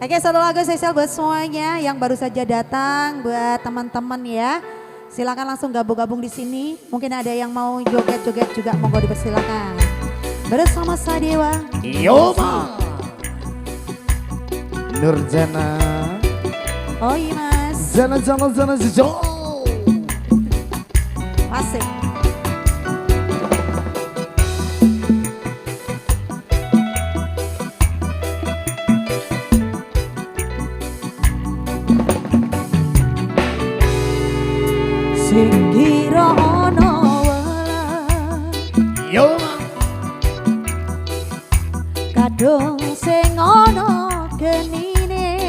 Oke, satu lagu spesial buat semuanya yang baru saja datang, buat teman-teman ya. Silakan langsung gabung-gabung di sini. Mungkin ada yang mau joget-joget juga, monggo dipersilakan. Bersama Sadewa. Yo ma. Nurjana. Oh iya mas. Jana. Asik. Sing kira ana welas Yo ma. kadung sing ana genine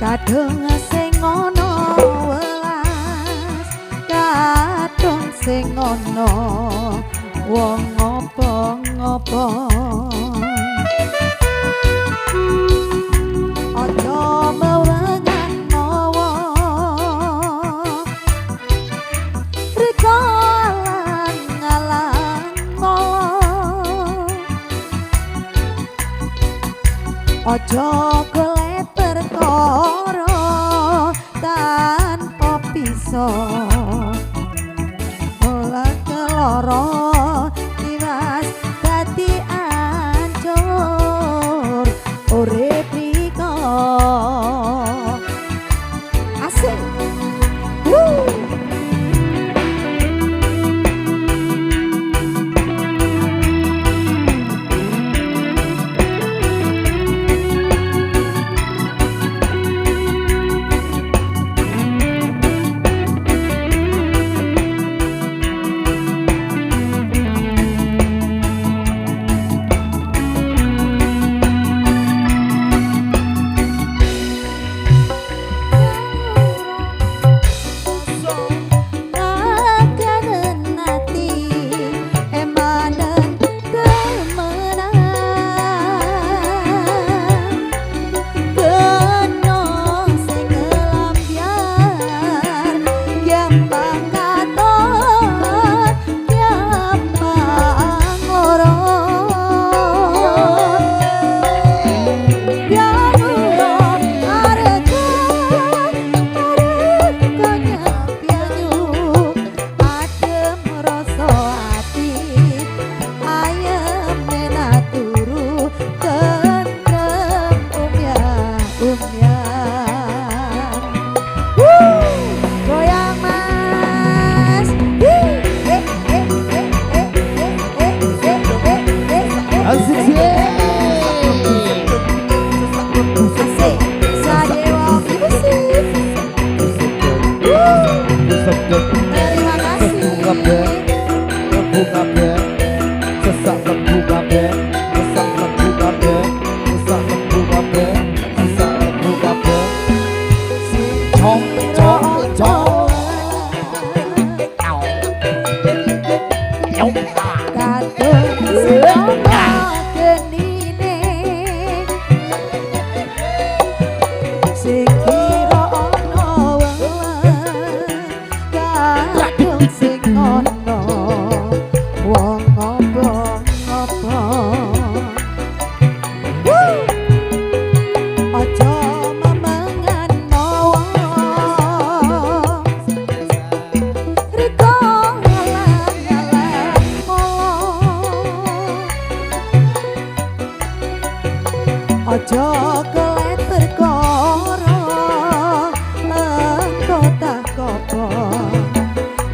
kadung sing ana welas kadung sing ana wong ngopo-ngopo aja mewengan mawa rekalan ngalang ngolong aja golek perkara tanpa bisa olah keloro tiwas dadi ancur urip riko asik Woo! Ojo golek perkara engko tak kopo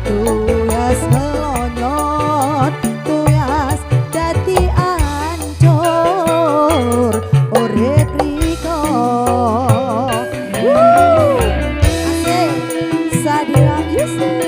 tuyas melonyot tuyas dadi ancur urip riko asik Sadira Music.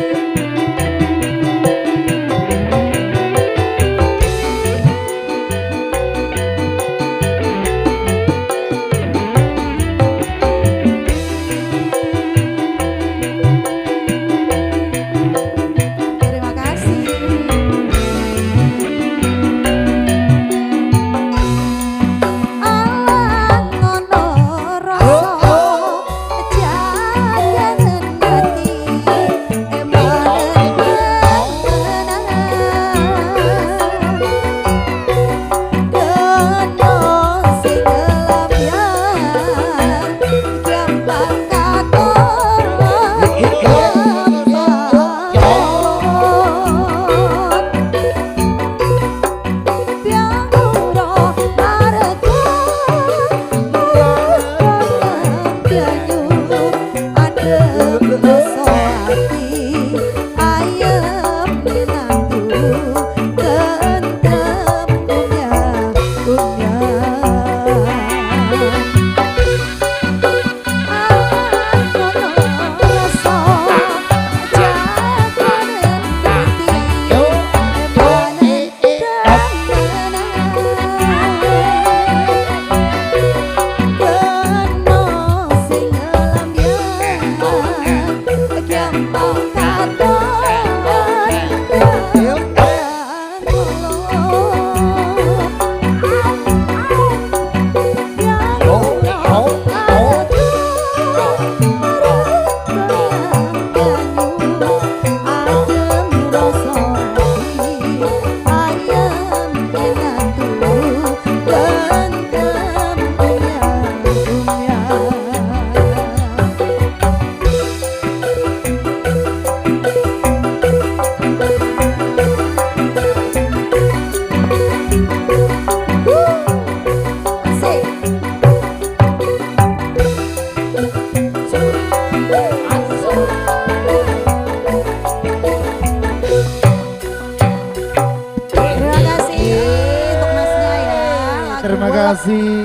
kasih.